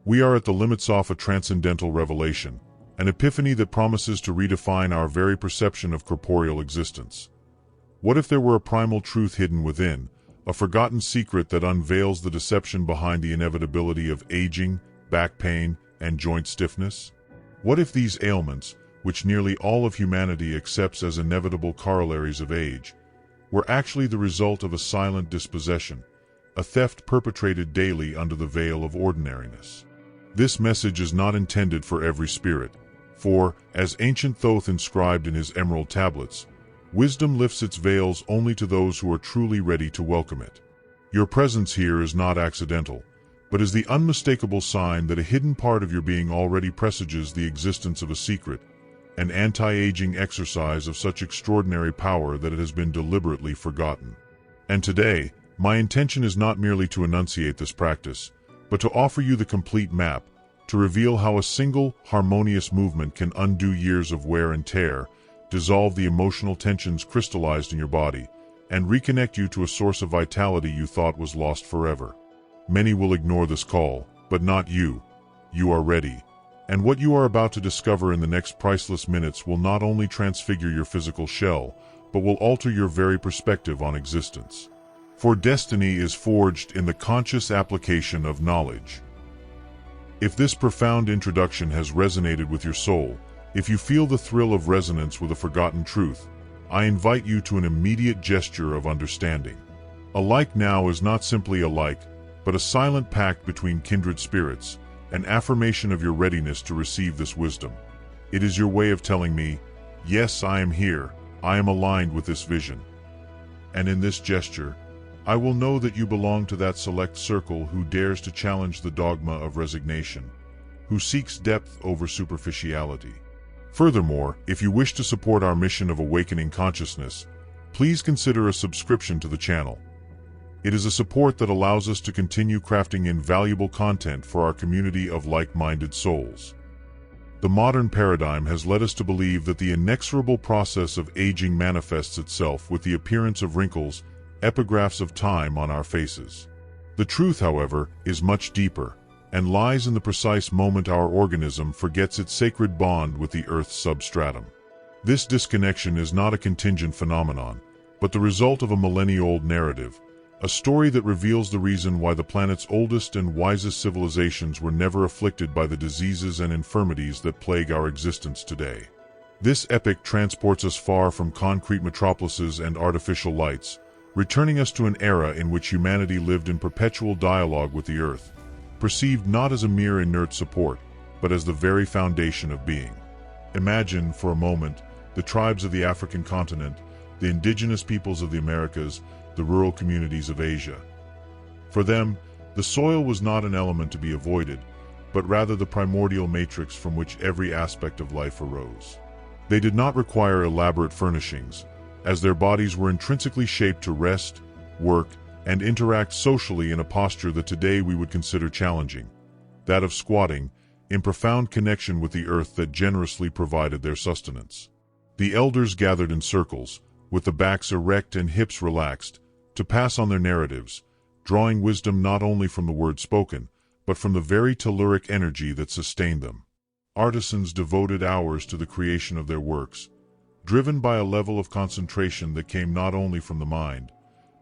We are at the limits of a transcendental revelation, an epiphany that promises to redefine our very perception of corporeal existence. What if there were a primal truth hidden within, a forgotten secret that unveils the deception behind the inevitability of aging, back pain, and joint stiffness? What if these ailments, which nearly all of humanity accepts as inevitable corollaries of age, were actually the result of a silent dispossession, a theft perpetrated daily under the veil of ordinariness? This message is not intended for every spirit, for, as ancient Thoth inscribed in his emerald tablets, wisdom lifts its veils only to those who are truly ready to welcome it. Your presence here is not accidental, but is the unmistakable sign that a hidden part of your being already presages the existence of a secret, an anti-aging exercise of such extraordinary power that it has been deliberately forgotten. And today, my intention is not merely to enunciate this practice, but to offer you the complete map, to reveal how a single, harmonious movement can undo years of wear and tear, dissolve the emotional tensions crystallized in your body, and reconnect you to a source of vitality you thought was lost forever. Many will ignore this call, but not you. You are ready. And what you are about to discover in the next priceless minutes will not only transfigure your physical shell, but will alter your very perspective on existence. For destiny is forged in the conscious application of knowledge. If this profound introduction has resonated with your soul, if you feel the thrill of resonance with a forgotten truth, I invite you to an immediate gesture of understanding. A like now is not simply a like, but a silent pact between kindred spirits, an affirmation of your readiness to receive this wisdom. It is your way of telling me, yes, I am here, I am aligned with this vision. And in this gesture, I will know that you belong to that select circle who dares to challenge the dogma of resignation, who seeks depth over superficiality. Furthermore, if you wish to support our mission of awakening consciousness, please consider a subscription to the channel. It is a support that allows us to continue crafting invaluable content for our community of like-minded souls. The modern paradigm has led us to believe that the inexorable process of aging manifests itself with the appearance of wrinkles, epigraphs of time on our faces. The truth, however, is much deeper, and lies in the precise moment our organism forgets its sacred bond with the Earth's substratum. This disconnection is not a contingent phenomenon, but the result of a millennia-old narrative, a story that reveals the reason why the planet's oldest and wisest civilizations were never afflicted by the diseases and infirmities that plague our existence today. This epic transports us far from concrete metropolises and artificial lights, returning us to an era in which humanity lived in perpetual dialogue with the Earth, perceived not as a mere inert support, but as the very foundation of being. Imagine, for a moment, the tribes of the African continent, the indigenous peoples of the Americas, the rural communities of Asia. For them, the soil was not an element to be avoided, but rather the primordial matrix from which every aspect of life arose. They did not require elaborate furnishings, as their bodies were intrinsically shaped to rest, work, and interact socially in a posture that today we would consider challenging, that of squatting, in profound connection with the earth that generously provided their sustenance. The elders gathered in circles, with the backs erect and hips relaxed, to pass on their narratives, drawing wisdom not only from the word spoken, but from the very telluric energy that sustained them. Artisans devoted hours to the creation of their works, driven by a level of concentration that came not only from the mind,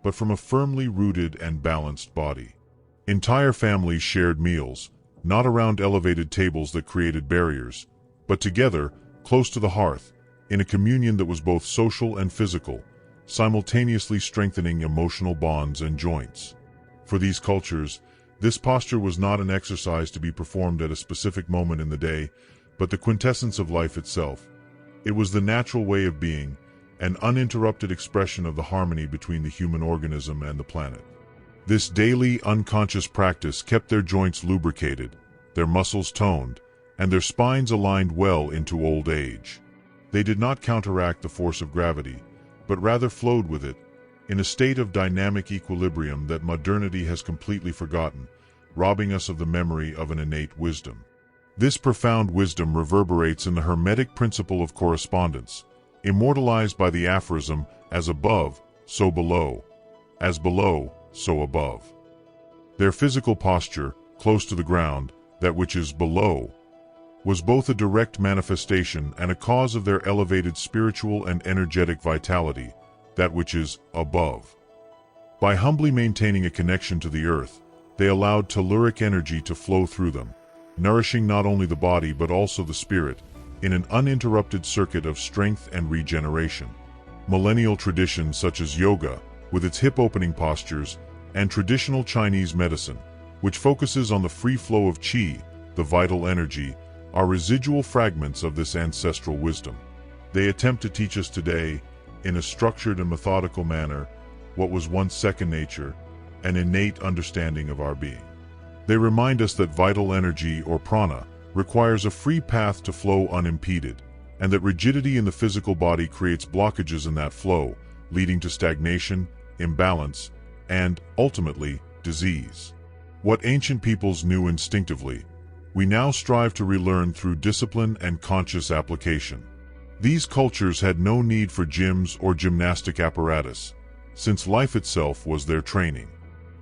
but from a firmly rooted and balanced body. Entire families shared meals, not around elevated tables that created barriers, but together, close to the hearth, in a communion that was both social and physical, simultaneously strengthening emotional bonds and joints. For these cultures, this posture was not an exercise to be performed at a specific moment in the day, but the quintessence of life itself. It was the natural way of being, an uninterrupted expression of the harmony between the human organism and the planet. This daily, unconscious practice kept their joints lubricated, their muscles toned, and their spines aligned well into old age. They did not counteract the force of gravity, but rather flowed with it, in a state of dynamic equilibrium that modernity has completely forgotten, robbing us of the memory of an innate wisdom. This profound wisdom reverberates in the Hermetic principle of correspondence, immortalized by the aphorism, as above, so below, as below, so above. Their physical posture, close to the ground, that which is below, was both a direct manifestation and a cause of their elevated spiritual and energetic vitality, that which is above. By humbly maintaining a connection to the earth, they allowed telluric energy to flow through them, nourishing not only the body but also the spirit, in an uninterrupted circuit of strength and regeneration. Millennial traditions such as yoga, with its hip-opening postures, and traditional Chinese medicine, which focuses on the free flow of qi, the vital energy, are residual fragments of this ancestral wisdom. They attempt to teach us today, in a structured and methodical manner, what was once second nature, an innate understanding of our being. They remind us that vital energy, or prana, requires a free path to flow unimpeded, and that rigidity in the physical body creates blockages in that flow, leading to stagnation, imbalance, and, ultimately, disease. What ancient peoples knew instinctively, we now strive to relearn through discipline and conscious application. These cultures had no need for gyms or gymnastic apparatus, since life itself was their training.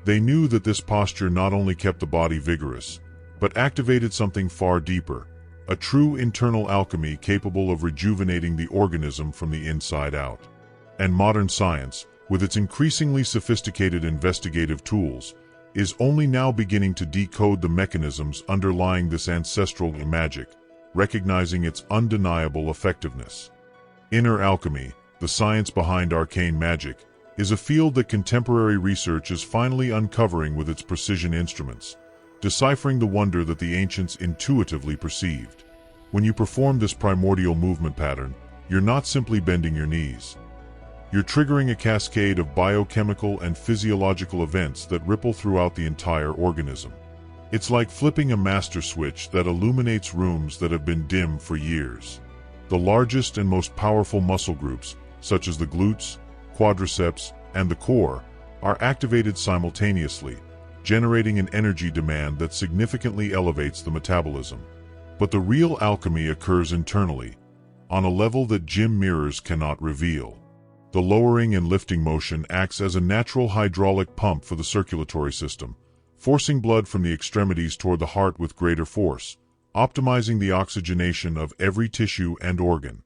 They knew that this posture not only kept the body vigorous, but activated something far deeper, a true internal alchemy capable of rejuvenating the organism from the inside out. And modern science, with its increasingly sophisticated investigative tools, is only now beginning to decode the mechanisms underlying this ancestral magic, recognizing its undeniable effectiveness. Inner alchemy, the science behind arcane magic, is a field that contemporary research is finally uncovering with its precision instruments, deciphering the wonder that the ancients intuitively perceived. When you perform this primordial movement pattern, you're not simply bending your knees. You're triggering a cascade of biochemical and physiological events that ripple throughout the entire organism. It's like flipping a master switch that illuminates rooms that have been dim for years. The largest and most powerful muscle groups, such as the glutes, quadriceps, and the core, are activated simultaneously, generating an energy demand that significantly elevates the metabolism. But the real alchemy occurs internally, on a level that gym mirrors cannot reveal. The lowering and lifting motion acts as a natural hydraulic pump for the circulatory system, forcing blood from the extremities toward the heart with greater force, optimizing the oxygenation of every tissue and organ.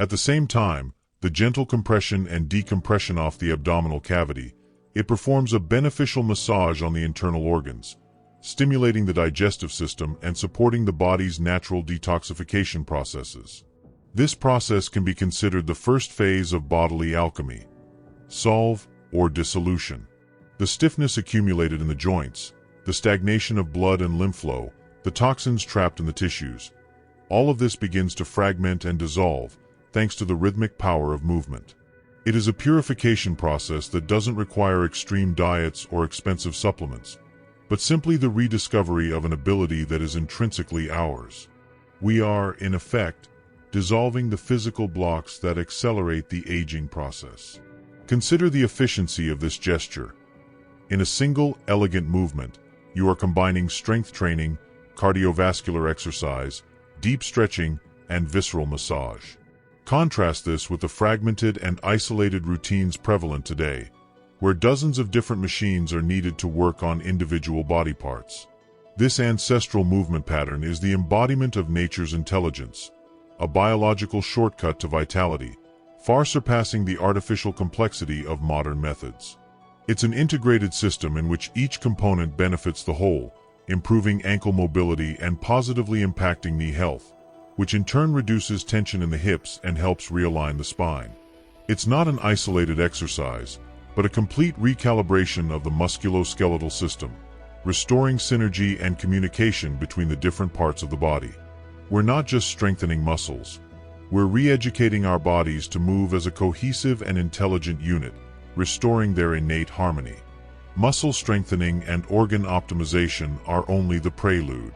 At the same time, the gentle compression and decompression off the abdominal cavity, it performs a beneficial massage on the internal organs, stimulating the digestive system and supporting the body's natural detoxification processes. This process can be considered the first phase of bodily alchemy, solve or dissolution. The stiffness accumulated in the joints, the stagnation of blood and lymph flow, the toxins trapped in the tissues, all of this begins to fragment and dissolve thanks to the rhythmic power of movement. It is a purification process that doesn't require extreme diets or expensive supplements, but simply the rediscovery of an ability that is intrinsically ours. We are, in effect, dissolving the physical blocks that accelerate the aging process. Consider the efficiency of this gesture. In a single, elegant movement, you are combining strength training, cardiovascular exercise, deep stretching, and visceral massage. Contrast this with the fragmented and isolated routines prevalent today, where dozens of different machines are needed to work on individual body parts. This ancestral movement pattern is the embodiment of nature's intelligence, a biological shortcut to vitality, far surpassing the artificial complexity of modern methods. It's an integrated system in which each component benefits the whole, improving ankle mobility and positively impacting knee health, which in turn reduces tension in the hips and helps realign the spine. It's not an isolated exercise, but a complete recalibration of the musculoskeletal system, restoring synergy and communication between the different parts of the body. We're not just strengthening muscles, we're re-educating our bodies to move as a cohesive and intelligent unit, restoring their innate harmony. Muscle strengthening and organ optimization are only the prelude.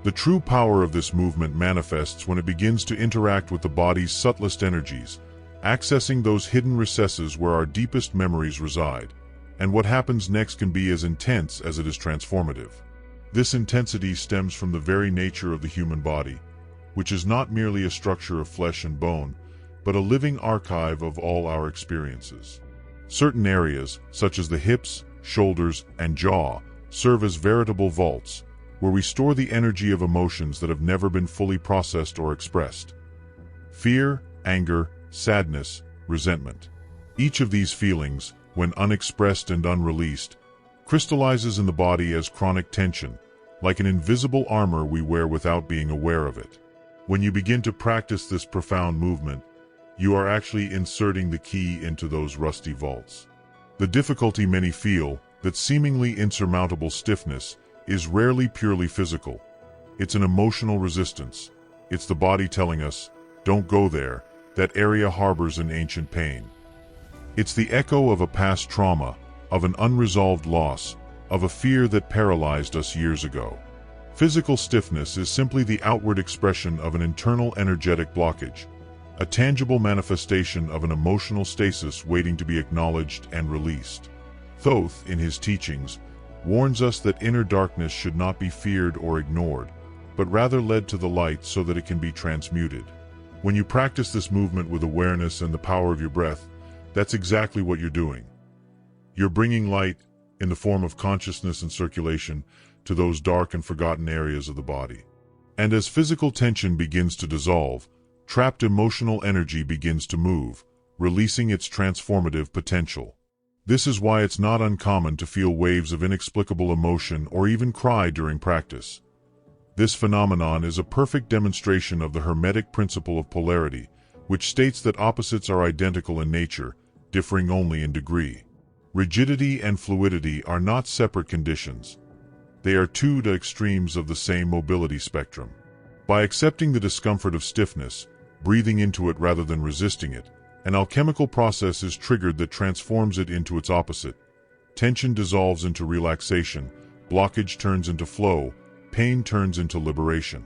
The true power of this movement manifests when it begins to interact with the body's subtlest energies, accessing those hidden recesses where our deepest memories reside. And what happens next can be as intense as it is transformative. This intensity stems from the very nature of the human body, which is not merely a structure of flesh and bone, but a living archive of all our experiences. Certain areas, such as the hips, shoulders, and jaw, serve as veritable vaults, where we store the energy of emotions that have never been fully processed or expressed. Fear, anger, sadness, resentment. Each of these feelings, when unexpressed and unreleased, crystallizes in the body as chronic tension, like an invisible armor we wear without being aware of it. When you begin to practice this profound movement, you are actually inserting the key into those rusty vaults. The difficulty many feel, that seemingly insurmountable stiffness, is rarely purely physical. It's an emotional resistance. It's the body telling us, don't go there, that area harbors an ancient pain. It's the echo of a past trauma, of an unresolved loss, of a fear that paralyzed us years ago. Physical stiffness is simply the outward expression of an internal energetic blockage, a tangible manifestation of an emotional stasis waiting to be acknowledged and released. Thoth, in his teachings, warns us that inner darkness should not be feared or ignored, but rather led to the light so that it can be transmuted. When you practice this movement with awareness and the power of your breath, that's exactly what you're doing. You're bringing light, in the form of consciousness and circulation, to those dark and forgotten areas of the body. And as physical tension begins to dissolve, trapped emotional energy begins to move, releasing its transformative potential. This is why it's not uncommon to feel waves of inexplicable emotion or even cry during practice. This phenomenon is a perfect demonstration of the Hermetic principle of polarity, which states that opposites are identical in nature, differing only in degree. Rigidity and fluidity are not separate conditions. They are two extremes of the same mobility spectrum. By accepting the discomfort of stiffness, breathing into it rather than resisting it, an alchemical process is triggered that transforms it into its opposite. Tension dissolves into relaxation, blockage turns into flow, pain turns into liberation.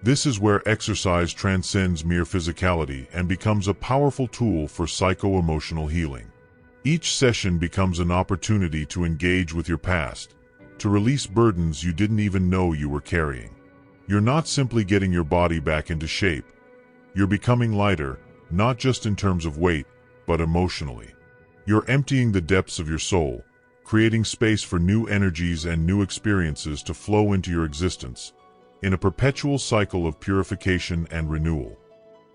This is where exercise transcends mere physicality and becomes a powerful tool for psycho-emotional healing. Each session becomes an opportunity to engage with your past, to release burdens you didn't even know you were carrying. You're not simply getting your body back into shape. You're becoming lighter, not just in terms of weight, but emotionally. You're emptying the depths of your soul, creating space for new energies and new experiences to flow into your existence, in a perpetual cycle of purification and renewal.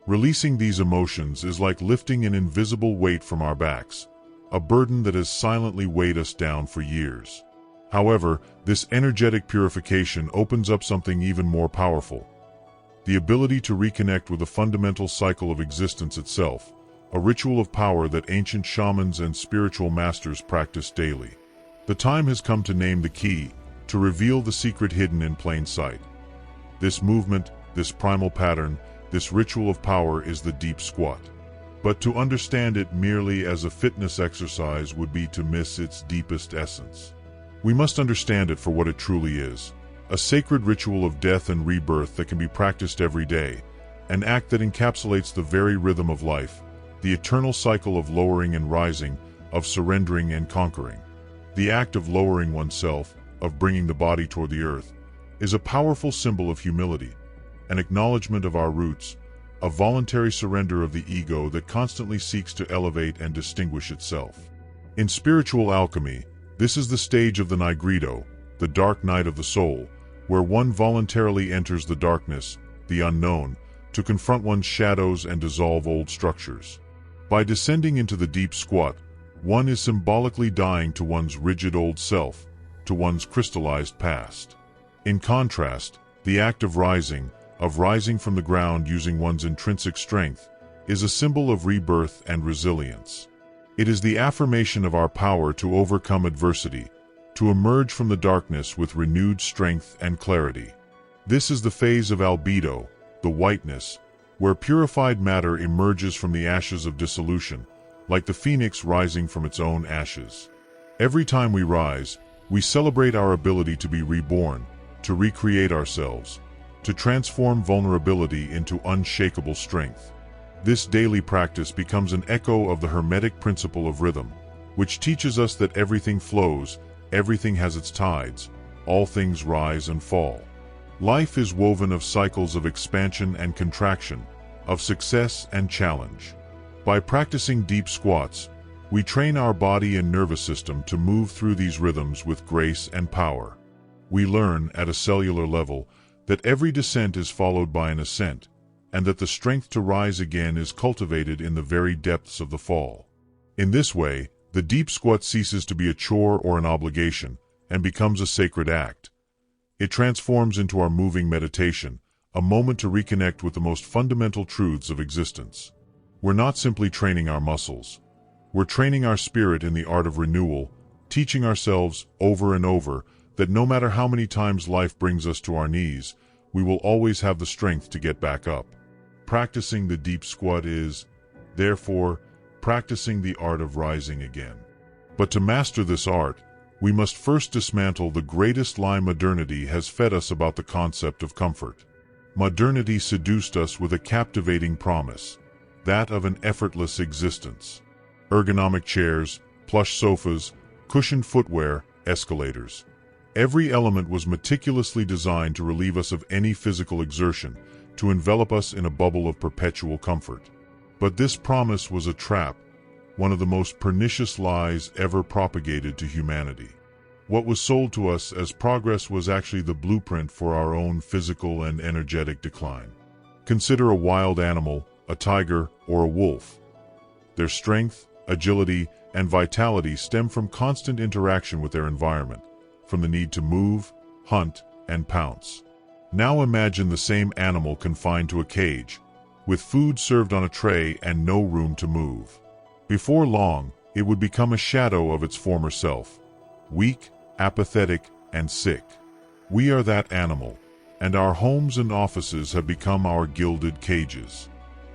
Releasing these emotions is like lifting an invisible weight from our backs, a burden that has silently weighed us down for years. However, this energetic purification opens up something even more powerful: the ability to reconnect with the fundamental cycle of existence itself, a ritual of power that ancient shamans and spiritual masters practice daily. The time has come to name the key, to reveal the secret hidden in plain sight. This movement, this primal pattern, this ritual of power is the deep squat. But to understand it merely as a fitness exercise would be to miss its deepest essence. We must understand it for what it truly is: a sacred ritual of death and rebirth that can be practiced every day, an act that encapsulates the very rhythm of life, the eternal cycle of lowering and rising, of surrendering and conquering. The act of lowering oneself, of bringing the body toward the earth, is a powerful symbol of humility, an acknowledgement of our roots, a voluntary surrender of the ego that constantly seeks to elevate and distinguish itself. In spiritual alchemy, this is the stage of the nigredo, the dark night of the soul, where one voluntarily enters the darkness, the unknown, to confront one's shadows and dissolve old structures. By descending into the deep squat, one is symbolically dying to one's rigid old self, to one's crystallized past. In contrast, the act of rising from the ground using one's intrinsic strength, is a symbol of rebirth and resilience. It is the affirmation of our power to overcome adversity, to emerge from the darkness with renewed strength and clarity. This is the phase of albedo, the whiteness, where purified matter emerges from the ashes of dissolution, like the phoenix rising from its own ashes. Every time we rise, we celebrate our ability to be reborn, to recreate ourselves, to transform vulnerability into unshakable strength. This daily practice becomes an echo of the Hermetic principle of rhythm, which teaches us that everything flows, everything has its tides, all things rise and fall. Life is woven of cycles of expansion and contraction, of success and challenge. By practicing deep squats, we train our body and nervous system to move through these rhythms with grace and power. We learn, at a cellular level, that every descent is followed by an ascent, and that the strength to rise again is cultivated in the very depths of the fall. In this way, the deep squat ceases to be a chore or an obligation, and becomes a sacred act. It transforms into our moving meditation, a moment to reconnect with the most fundamental truths of existence. We're not simply training our muscles. We're training our spirit in the art of renewal, teaching ourselves, over and over, that no matter how many times life brings us to our knees, we will always have the strength to get back up. Practicing the deep squat is, therefore, practicing the art of rising again. But to master this art, we must first dismantle the greatest lie modernity has fed us about the concept of comfort. Modernity seduced us with a captivating promise, that of an effortless existence. Ergonomic chairs, plush sofas, cushioned footwear, escalators. Every element was meticulously designed to relieve us of any physical exertion, to envelop us in a bubble of perpetual comfort. But this promise was a trap, one of the most pernicious lies ever propagated to humanity. What was sold to us as progress was actually the blueprint for our own physical and energetic decline. Consider a wild animal, a tiger or a wolf. Their strength, agility, and vitality stem from constant interaction with their environment, from the need to move, hunt, and pounce. Now imagine the same animal confined to a cage, with food served on a tray and no room to move. Before long, it would become a shadow of its former self, weak, apathetic, and sick. We are that animal, and our homes and offices have become our gilded cages.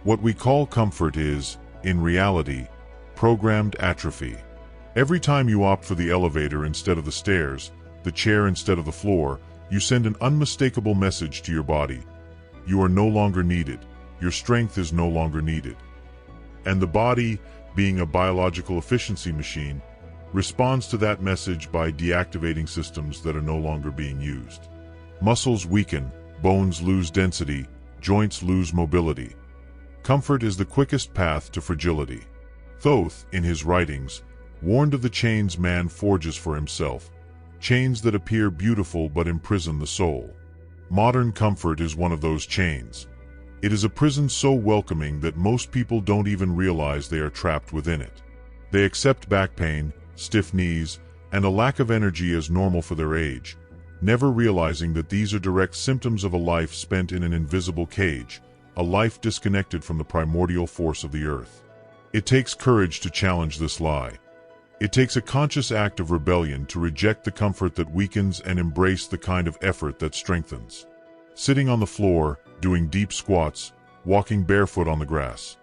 What we call comfort is, in reality, programmed atrophy. Every time you opt for the elevator instead of the stairs, the chair instead of the floor, you send an unmistakable message to your body. You are no longer needed. Your strength is no longer needed. And the body, being a biological efficiency machine, responds to that message by deactivating systems that are no longer being used. Muscles weaken, bones lose density, joints lose mobility. Comfort is the quickest path to fragility. Thoth, in his writings, warned of the chains man forges for himself, chains that appear beautiful but imprison the soul. Modern comfort is one of those chains. It is a prison so welcoming that most people don't even realize they are trapped within it. They accept back pain, stiff knees, and a lack of energy as normal for their age, never realizing that these are direct symptoms of a life spent in an invisible cage, a life disconnected from the primordial force of the earth. It takes courage to challenge this lie. It takes a conscious act of rebellion to reject the comfort that weakens and embrace the kind of effort that strengthens. Sitting on the floor, doing deep squats, walking barefoot on the grass.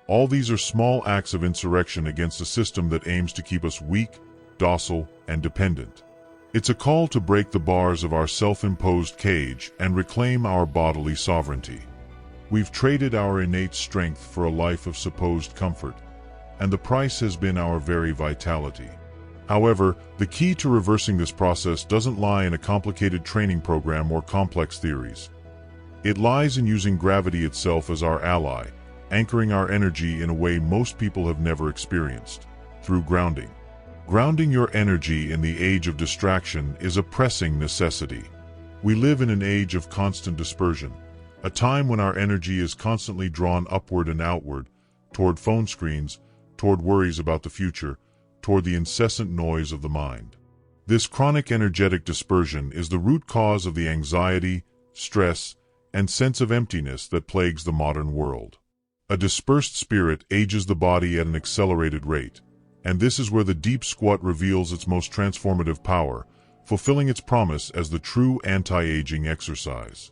All these are small acts of insurrection against a system that aims to keep us weak, docile, and dependent. It's a call to break the bars of our self-imposed cage and reclaim our bodily sovereignty. We've traded our innate strength for a life of supposed comfort, and the price has been our very vitality. However, the key to reversing this process doesn't lie in a complicated training program or complex theories. It lies in using gravity itself as our ally, anchoring our energy in a way most people have never experienced, through grounding. Grounding your energy in the age of distraction is a pressing necessity. We live in an age of constant dispersion, a time when our energy is constantly drawn upward and outward, toward phone screens, toward worries about the future, toward the incessant noise of the mind. This chronic energetic dispersion is the root cause of the anxiety, stress, and sense of emptiness that plagues the modern world. A dispersed spirit ages the body at an accelerated rate, and this is where the deep squat reveals its most transformative power, fulfilling its promise as the true anti-aging exercise.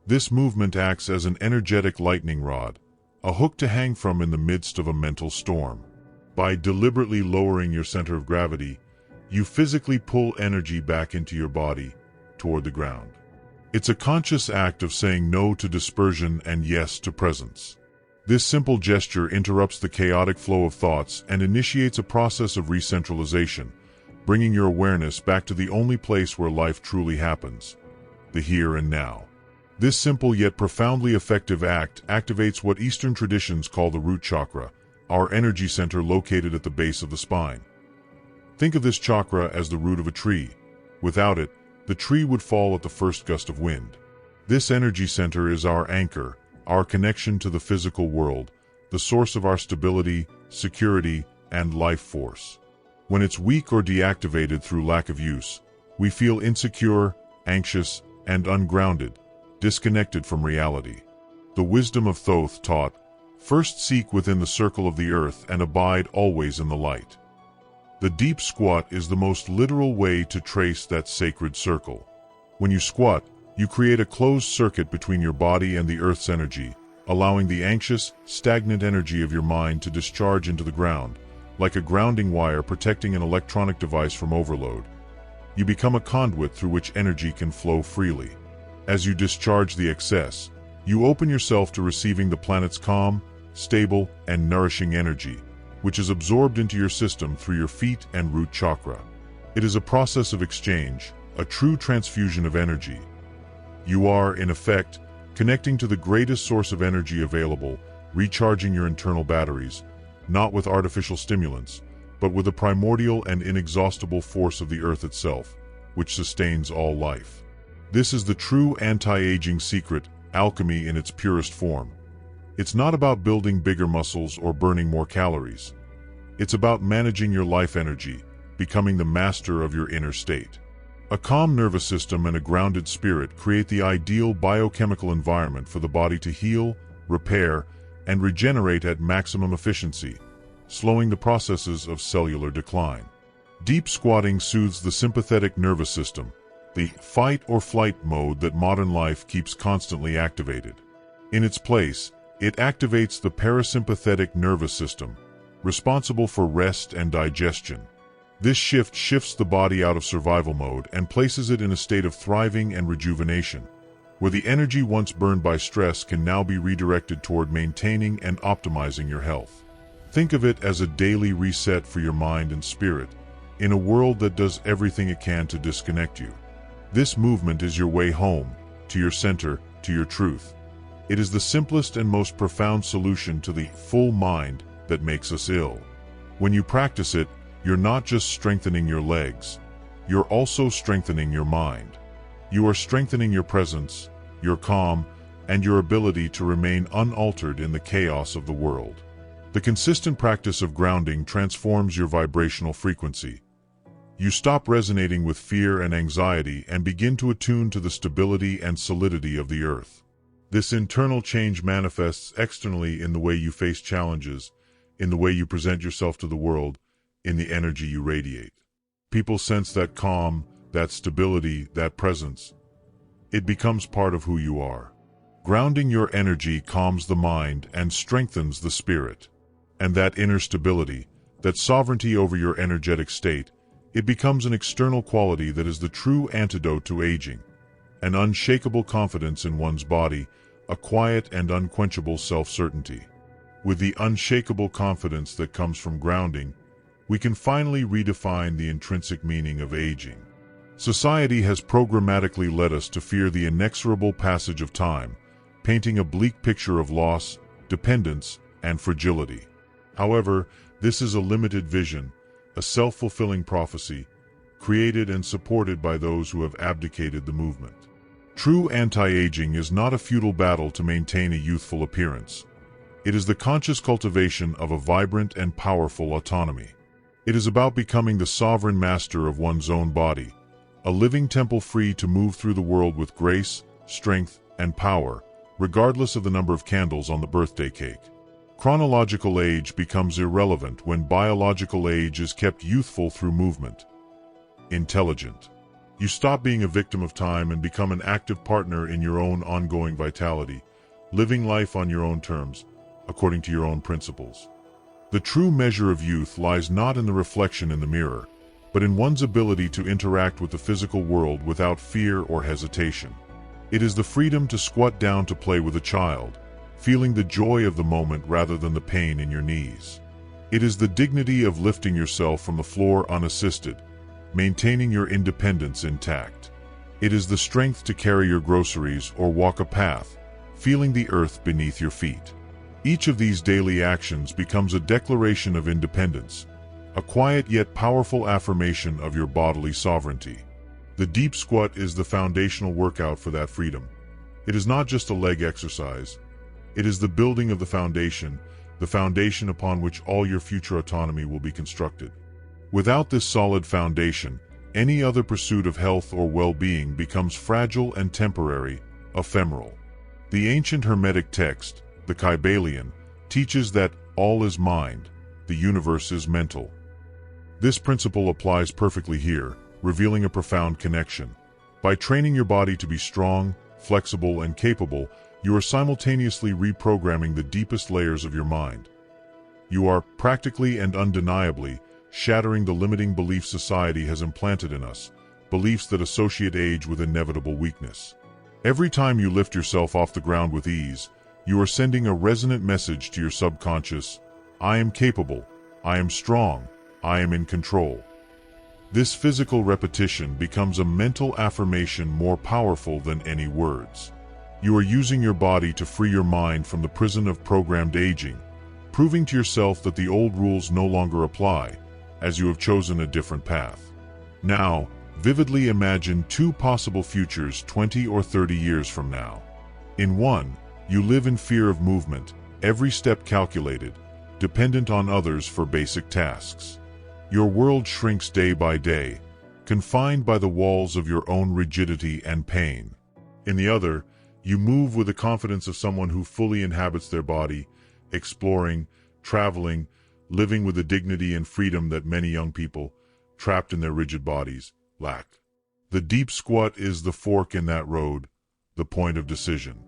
This movement acts as an energetic lightning rod, a hook to hang from in the midst of a mental storm. By deliberately lowering your center of gravity, you physically pull energy back into your body, toward the ground. It's a conscious act of saying no to dispersion and yes to presence. This simple gesture interrupts the chaotic flow of thoughts and initiates a process of recentralization, bringing your awareness back to the only place where life truly happens, the here and now. This simple yet profoundly effective act activates what Eastern traditions call the root chakra, our energy center located at the base of the spine. Think of this chakra as the root of a tree. Without it, the tree would fall at the first gust of wind. This energy center is our anchor, our connection to the physical world, the source of our stability, security, and life force. When it's weak or deactivated through lack of use, we feel insecure, anxious, and ungrounded, disconnected from reality. The wisdom of Thoth taught, "First seek within the circle of the earth and abide always in the light." The deep squat is the most literal way to trace that sacred circle. When you squat, you create a closed circuit between your body and the earth's energy, allowing the anxious, stagnant energy of your mind to discharge into the ground, like a grounding wire protecting an electronic device from overload. You become a conduit through which energy can flow freely. As you discharge the excess, you open yourself to receiving the planet's calm, stable, and nourishing energy, which is absorbed into your system through your feet and root chakra. It is a process of exchange, a true transfusion of energy. You are, in effect, connecting to the greatest source of energy available, recharging your internal batteries, not with artificial stimulants, but with the primordial and inexhaustible force of the earth itself, which sustains all life. This is the true anti-aging secret, alchemy in its purest form. It's not about building bigger muscles or burning more calories. It's about managing your life energy, becoming the master of your inner state. A calm nervous system and a grounded spirit create the ideal biochemical environment for the body to heal, repair, and regenerate at maximum efficiency, slowing the processes of cellular decline. Deep squatting soothes the sympathetic nervous system, the fight-or-flight mode that modern life keeps constantly activated. In its place, it activates the parasympathetic nervous system, responsible for rest and digestion. This shift shifts the body out of survival mode and places it in a state of thriving and rejuvenation, where the energy once burned by stress can now be redirected toward maintaining and optimizing your health. Think of it as a daily reset for your mind and spirit, in a world that does everything it can to disconnect you. This movement is your way home, to your center, to your truth. It is the simplest and most profound solution to the full mind that makes us ill. When you practice it, you're not just strengthening your legs, you're also strengthening your mind. You are strengthening your presence, your calm, and your ability to remain unaltered in the chaos of the world. The consistent practice of grounding transforms your vibrational frequency. You stop resonating with fear and anxiety and begin to attune to the stability and solidity of the earth. This internal change manifests externally in the way you face challenges, in the way you present yourself to the world, in the energy you radiate. People sense that calm, that stability, that presence. It becomes part of who you are. Grounding your energy calms the mind and strengthens the spirit. And that inner stability, that sovereignty over your energetic state, it becomes an external quality that is the true antidote to aging. An unshakable confidence in one's body, a quiet and unquenchable self-certainty. With the unshakable confidence that comes from grounding, we can finally redefine the intrinsic meaning of aging. Society has programmatically led us to fear the inexorable passage of time, painting a bleak picture of loss, dependence, and fragility. However, this is a limited vision, a self-fulfilling prophecy, created and supported by those who have abdicated the movement. True anti-aging is not a futile battle to maintain a youthful appearance. It is the conscious cultivation of a vibrant and powerful autonomy. It is about becoming the sovereign master of one's own body, a living temple free to move through the world with grace, strength, and power, regardless of the number of candles on the birthday cake. Chronological age becomes irrelevant when biological age is kept youthful through movement. Intelligent. You stop being a victim of time and become an active partner in your own ongoing vitality, living life on your own terms, according to your own principles. The true measure of youth lies not in the reflection in the mirror, but in one's ability to interact with the physical world without fear or hesitation. It is the freedom to squat down to play with a child, feeling the joy of the moment rather than the pain in your knees. It is the dignity of lifting yourself from the floor unassisted, maintaining your independence intact. It is the strength to carry your groceries or walk a path, feeling the earth beneath your feet. Each of these daily actions becomes a declaration of independence, a quiet yet powerful affirmation of your bodily sovereignty. The deep squat is the foundational workout for that freedom. It is not just a leg exercise. It is the building of the foundation upon which all your future autonomy will be constructed. Without this solid foundation, any other pursuit of health or well-being becomes fragile and temporary, ephemeral. The ancient Hermetic text, the Kybalion, teaches that all is mind, the universe is mental. This principle applies perfectly here, revealing a profound connection. By training your body to be strong, flexible, and capable, you are simultaneously reprogramming the deepest layers of your mind. You are, practically and undeniably, shattering the limiting beliefs society has implanted in us, beliefs that associate age with inevitable weakness. Every time you lift yourself off the ground with ease, you are sending a resonant message to your subconscious: I am capable, I am strong, I am in control. This physical repetition becomes a mental affirmation more powerful than any words. You are using your body to free your mind from the prison of programmed aging, proving to yourself that the old rules no longer apply, as you have chosen a different path. Now, vividly imagine two possible futures 20 or 30 years from now. In one, you live in fear of movement, every step calculated, dependent on others for basic tasks. Your world shrinks day by day, confined by the walls of your own rigidity and pain. In the other, you move with the confidence of someone who fully inhabits their body, exploring, traveling, living with the dignity and freedom that many young people, trapped in their rigid bodies, lack. The deep squat is the fork in that road, the point of decision.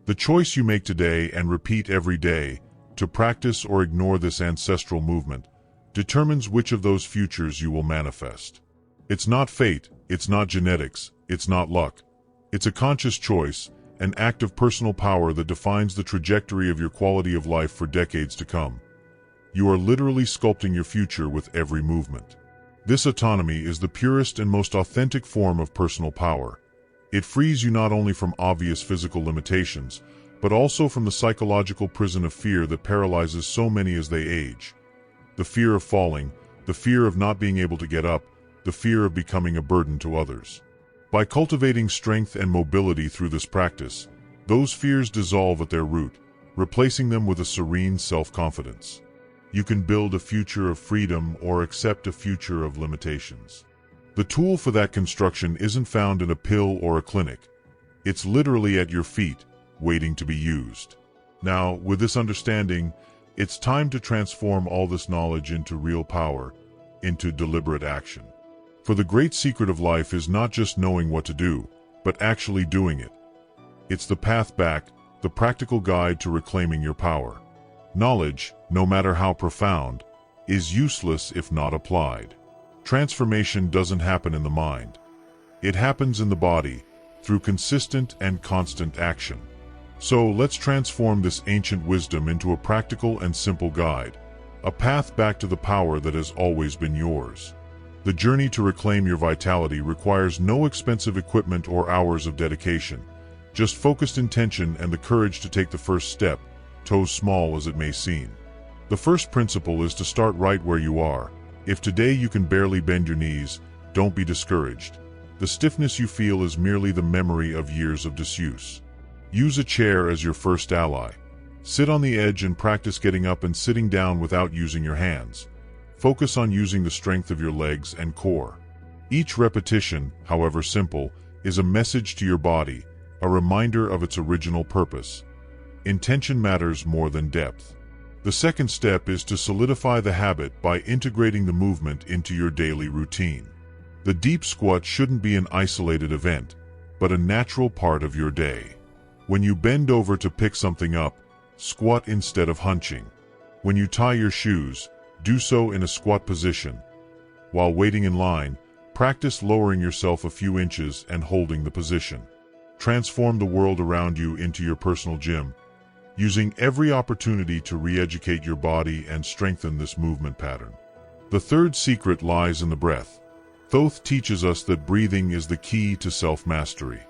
The choice you make today and repeat every day, to practice or ignore this ancestral movement, determines which of those futures you will manifest. It's not fate, it's not genetics, it's not luck. It's a conscious choice, an act of personal power that defines the trajectory of your quality of life for decades to come. You are literally sculpting your future with every movement. This autonomy is the purest and most authentic form of personal power. It frees you not only from obvious physical limitations, but also from the psychological prison of fear that paralyzes so many as they age. The fear of falling, the fear of not being able to get up, the fear of becoming a burden to others. By cultivating strength and mobility through this practice, those fears dissolve at their root, replacing them with a serene self-confidence. You can build a future of freedom or accept a future of limitations. The tool for that construction isn't found in a pill or a clinic. It's literally at your feet, waiting to be used. Now, with this understanding, it's time to transform all this knowledge into real power, into deliberate action. For the great secret of life is not just knowing what to do, but actually doing it. It's the path back, the practical guide to reclaiming your power. Knowledge, no matter how profound, is useless if not applied. Transformation doesn't happen in the mind. It happens in the body, through consistent and constant action. So let's transform this ancient wisdom into a practical and simple guide, a path back to the power that has always been yours. The journey to reclaim your vitality requires no expensive equipment or hours of dedication, just focused intention and the courage to take the first step, though small as it may seem. The first principle is to start right where you are. If today you can barely bend your knees, don't be discouraged. The stiffness you feel is merely the memory of years of disuse. Use a chair as your first ally. Sit on the edge and practice getting up and sitting down without using your hands. Focus on using the strength of your legs and core. Each repetition, however simple, is a message to your body, a reminder of its original purpose. Intention matters more than depth. The second step is to solidify the habit by integrating the movement into your daily routine. The deep squat shouldn't be an isolated event, but a natural part of your day. When you bend over to pick something up, squat instead of hunching. When you tie your shoes, do so in a squat position. While waiting in line, practice lowering yourself a few inches and holding the position. Transform the world around you into your personal gym, using every opportunity to re-educate your body and strengthen this movement pattern. The third secret lies in the breath. Thoth teaches us that breathing is the key to self-mastery.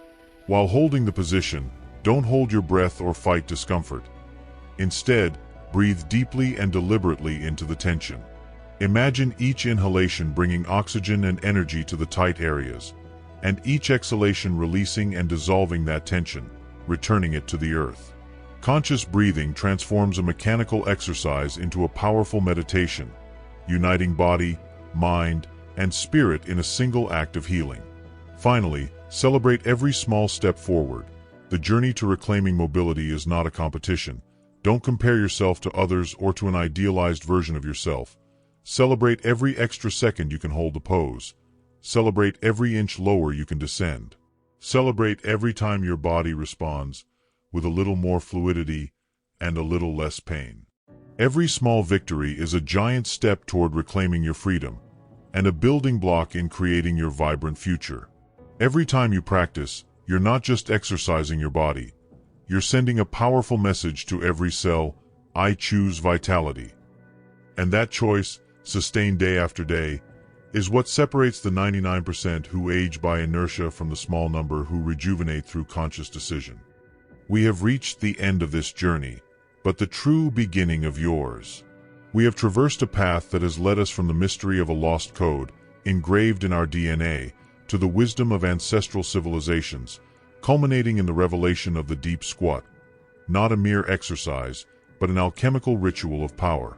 While holding the position, don't hold your breath or fight discomfort. Instead, breathe deeply and deliberately into the tension. Imagine each inhalation bringing oxygen and energy to the tight areas, and each exhalation releasing and dissolving that tension, returning it to the earth. Conscious breathing transforms a mechanical exercise into a powerful meditation, uniting body, mind, and spirit in a single act of healing. Finally, celebrate every small step forward. The journey to reclaiming mobility is not a competition. Don't compare yourself to others or to an idealized version of yourself. Celebrate every extra second you can hold the pose. Celebrate every inch lower you can descend. Celebrate every time your body responds with a little more fluidity and a little less pain. Every small victory is a giant step toward reclaiming your freedom and a building block in creating your vibrant future. Every time you practice, you're not just exercising your body. You're sending a powerful message to every cell: I choose vitality. And that choice, sustained day after day, is what separates the 99% who age by inertia from the small number who rejuvenate through conscious decision. We have reached the end of this journey, but the true beginning of yours. We have traversed a path that has led us from the mystery of a lost code, engraved in our DNA, to the wisdom of ancestral civilizations, culminating in the revelation of the deep squat, not a mere exercise, but an alchemical ritual of power.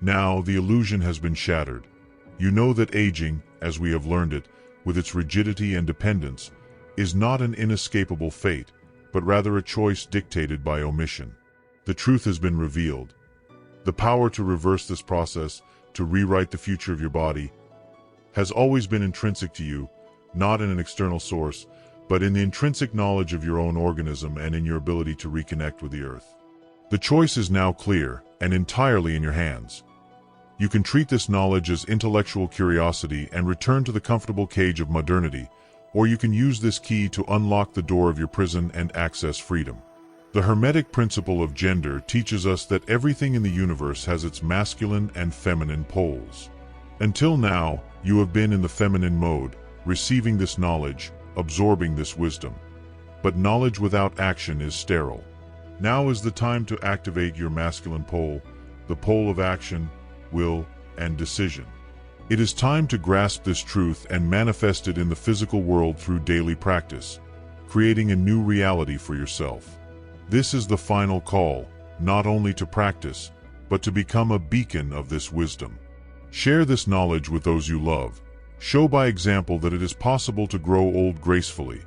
Now the illusion has been shattered. You know that aging, as we have learned it, with its rigidity and dependence, is not an inescapable fate, but rather a choice dictated by omission. The truth has been revealed. The power to reverse this process, to rewrite the future of your body, has always been intrinsic to you, not in an external source, but in the intrinsic knowledge of your own organism and in your ability to reconnect with the earth. The choice is now clear and entirely in your hands. You can treat this knowledge as intellectual curiosity and return to the comfortable cage of modernity, or you can use this key to unlock the door of your prison and access freedom. The Hermetic principle of gender teaches us that everything in the universe has its masculine and feminine poles. Until now, you have been in the feminine mode, receiving this knowledge, absorbing this wisdom. But knowledge without action is sterile. Now is the time to activate your masculine pole, the pole of action, will, and decision. It is time to grasp this truth and manifest it in the physical world through daily practice, creating a new reality for yourself. This is the final call, not only to practice, but to become a beacon of this wisdom. Share this knowledge with those you love. Show by example that it is possible to grow old gracefully.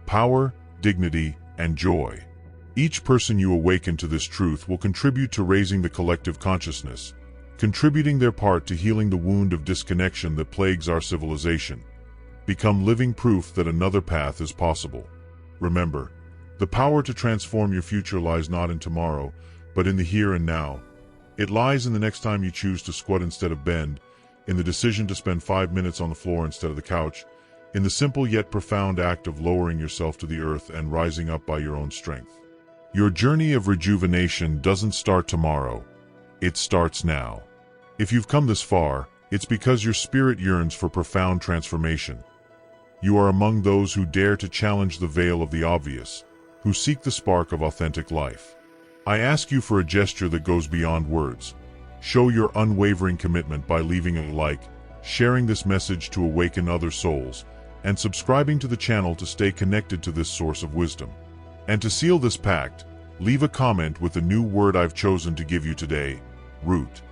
Power, dignity, and joy. Each person you awaken to this truth will contribute to raising the collective consciousness, contributing their part to healing the wound of disconnection that plagues our civilization. Become living proof that another path is possible. Remember, the power to transform your future lies not in tomorrow, but in the here and now. It lies in the next time you choose to squat instead of bend, in the decision to spend 5 minutes on the floor instead of the couch, in the simple yet profound act of lowering yourself to the earth and rising up by your own strength. Your journey of rejuvenation doesn't start tomorrow. It starts now. If you've come this far, it's because your spirit yearns for profound transformation. You are among those who dare to challenge the veil of the obvious, who seek the spark of authentic life. I ask you for a gesture that goes beyond words. Show your unwavering commitment by leaving a like, sharing this message to awaken other souls, and subscribing to the channel to stay connected to this source of wisdom. And to seal this pact, leave a comment with the new word I've chosen to give you today: root.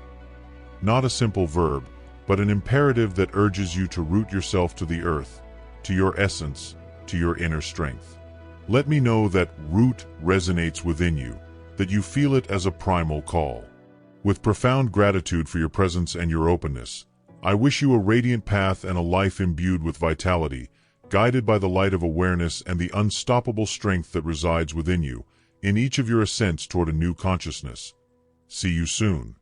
Not a simple verb, but an imperative that urges you to root yourself to the earth, to your essence, to your inner strength. Let me know that root resonates within you, that you feel it as a primal call. With profound gratitude for your presence and your openness, I wish you a radiant path and a life imbued with vitality, guided by the light of awareness and the unstoppable strength that resides within you, in each of your ascents toward a new consciousness. See you soon.